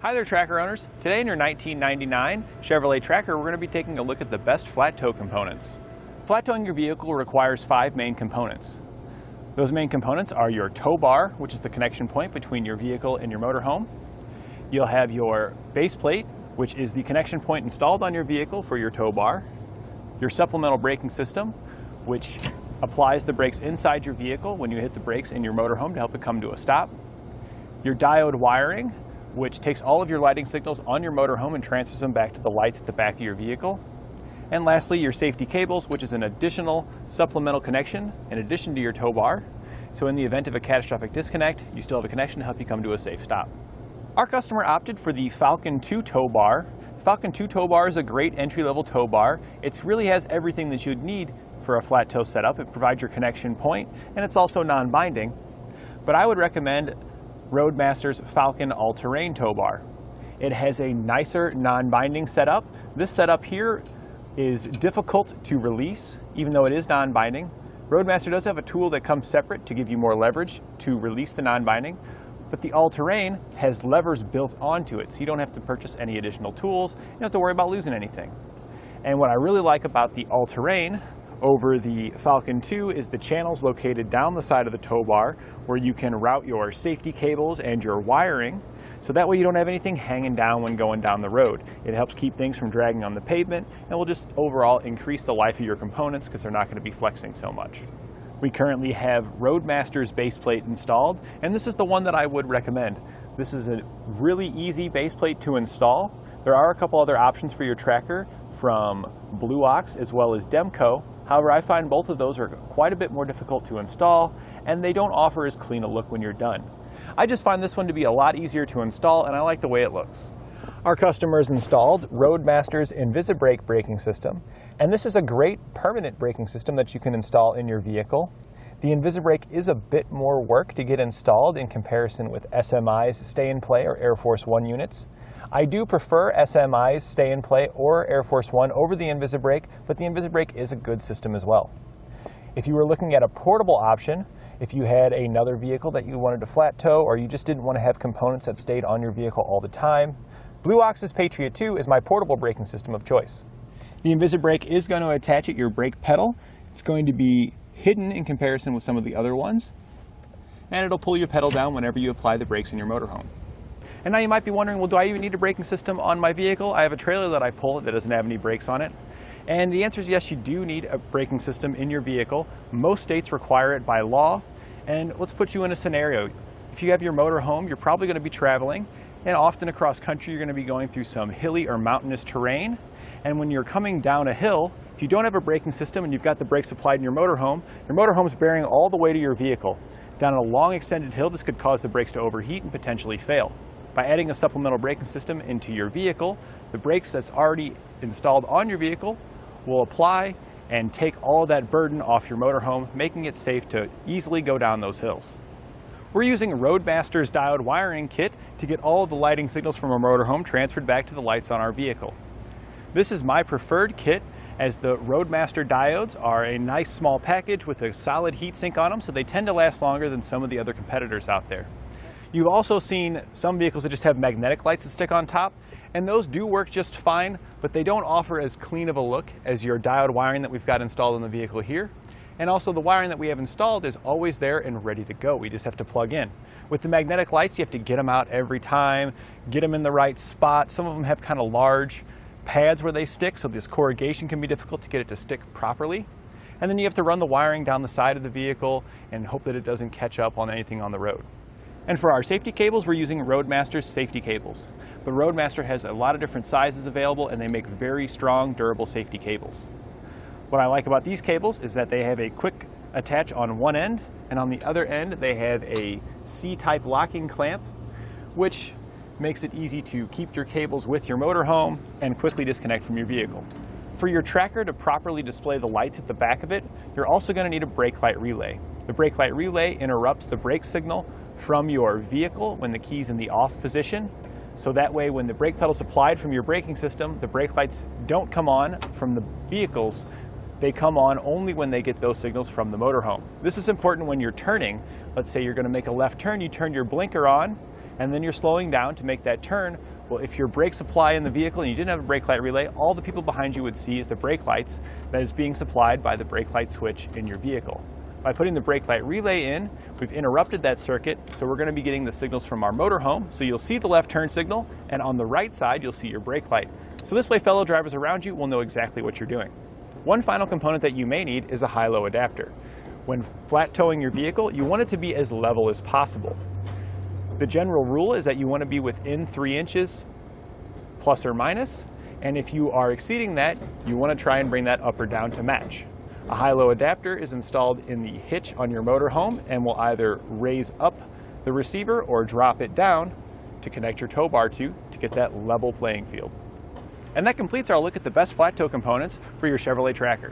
Hi there, tracker owners. Today in your 1999 Chevrolet Tracker, we're going to be taking a look at the best flat tow components. Flat towing your vehicle requires 5 main components. Those main components are your tow bar, which is the connection point between your vehicle and your motorhome. You'll have your base plate, which is the connection point installed on your vehicle for your tow bar. Your supplemental braking system, which applies the brakes inside your vehicle when you hit the brakes in your motorhome to help it come to a stop. Your diode wiring, which takes all of your lighting signals on your motorhome and transfers them back to the lights at the back of your vehicle. And lastly, your safety cables, which is an additional supplemental connection in addition to your tow bar. So in the event of a catastrophic disconnect, you still have a connection to help you come to a safe stop. Our customer opted for the Falcon 2 tow bar. The Falcon 2 tow bar is a great entry-level tow bar. It really has everything that you'd need for a flat tow setup. It provides your connection point, and it's also non-binding. But I would recommend Roadmaster's Falcon all-terrain tow bar. It has a nicer non-binding setup. This setup here is difficult to release, even though it is non-binding. Roadmaster does have a tool that comes separate to give you more leverage to release the non-binding, but the all-terrain has levers built onto it, so you don't have to purchase any additional tools. You don't have to worry about losing anything. And what I really like about the all-terrain over the Falcon 2 is the channels located down the side of the tow bar where you can route your safety cables and your wiring, so that way you don't have anything hanging down when going down the road. It helps keep things from dragging on the pavement and will just overall increase the life of your components because they're not going to be flexing so much. We currently have Roadmaster's Base Plate installed, and this is the one that I would recommend. This is a really easy base plate to install. There are a couple other options for your tracker from Blue Ox as well as Demco. However, I find both of those are quite a bit more difficult to install, and they don't offer as clean a look when you're done. I just find this one to be a lot easier to install, and I like the way it looks. Our customers installed Roadmaster's InvisiBrake braking system, and this is a great permanent braking system that you can install in your vehicle. The InvisiBrake is a bit more work to get installed in comparison with SMI's Stay in Play or Air Force One units. I do prefer SMI's Stay in Play or Air Force One over the InvisiBrake, but the InvisiBrake is a good system as well. If you were looking at a portable option, if you had another vehicle that you wanted to flat tow or you just didn't want to have components that stayed on your vehicle all the time, Blue Ox's Patriot 2 is my portable braking system of choice. The InvisiBrake is going to attach at your brake pedal. It's going to be hidden in comparison with some of the other ones, and it'll pull your pedal down whenever you apply the brakes in your motorhome. And now you might be wondering, well, do I even need a braking system on my vehicle? I have a trailer that I pull that doesn't have any brakes on it. And the answer is yes, you do need a braking system in your vehicle. Most states require it by law. And let's put you in a scenario. If you have your motorhome, you're probably going to be traveling, and often across country you're going to be going through some hilly or mountainous terrain. And when you're coming down a hill, if you don't have a braking system and you've got the brakes applied in your motorhome's bearing all the way to your vehicle. Down a long extended hill, this could cause the brakes to overheat and potentially fail. By adding a supplemental braking system into your vehicle, the brakes that's already installed on your vehicle will apply and take all of that burden off your motorhome, making it safe to easily go down those hills. We're using Roadmaster's diode wiring kit to get all of the lighting signals from our motorhome transferred back to the lights on our vehicle. This is my preferred kit, as the Roadmaster diodes are a nice small package with a solid heat sink on them, so they tend to last longer than some of the other competitors out there. You've also seen some vehicles that just have magnetic lights that stick on top, and those do work just fine, but they don't offer as clean of a look as your diode wiring that we've got installed in the vehicle here. And also the wiring that we have installed is always there and ready to go. We just have to plug in. With the magnetic lights, you have to get them out every time, get them in the right spot. Some of them have kind of large pads where they stick, so this corrugation can be difficult to get it to stick properly. And then you have to run the wiring down the side of the vehicle and hope that it doesn't catch up on anything on the road. And for our safety cables, we're using Roadmaster's safety cables. But Roadmaster has a lot of different sizes available, and they make very strong, durable safety cables. What I like about these cables is that they have a quick attach on one end, and on the other end they have a C-type locking clamp, which makes it easy to keep your cables with your motorhome and quickly disconnect from your vehicle. For your tracker to properly display the lights at the back of it, you're also going to need a brake light relay. The brake light relay interrupts the brake signal from your vehicle when the key's in the off position. So that way when the brake pedal's applied from your braking system, the brake lights don't come on from the vehicles. They come on only when they get those signals from the motorhome. This is important when you're turning. Let's say you're going to make a left turn, you turn your blinker on, and then you're slowing down to make that turn, well, if your brake supply in the vehicle and you didn't have a brake light relay, all the people behind you would see is the brake lights that is being supplied by the brake light switch in your vehicle. By putting the brake light relay in, we've interrupted that circuit, so we're going to be getting the signals from our motorhome. So you'll see the left turn signal, and on the right side, you'll see your brake light. So this way, fellow drivers around you will know exactly what you're doing. One final component that you may need is a high-low adapter. When flat towing your vehicle, you want it to be as level as possible. The general rule is that you want to be within 3 inches, plus or minus, and if you are exceeding that, you want to try and bring that up or down to match. A high-low adapter is installed in the hitch on your motorhome and will either raise up the receiver or drop it down to connect your tow bar to get that level playing field. And that completes our look at the best flat tow components for your Chevrolet Tracker.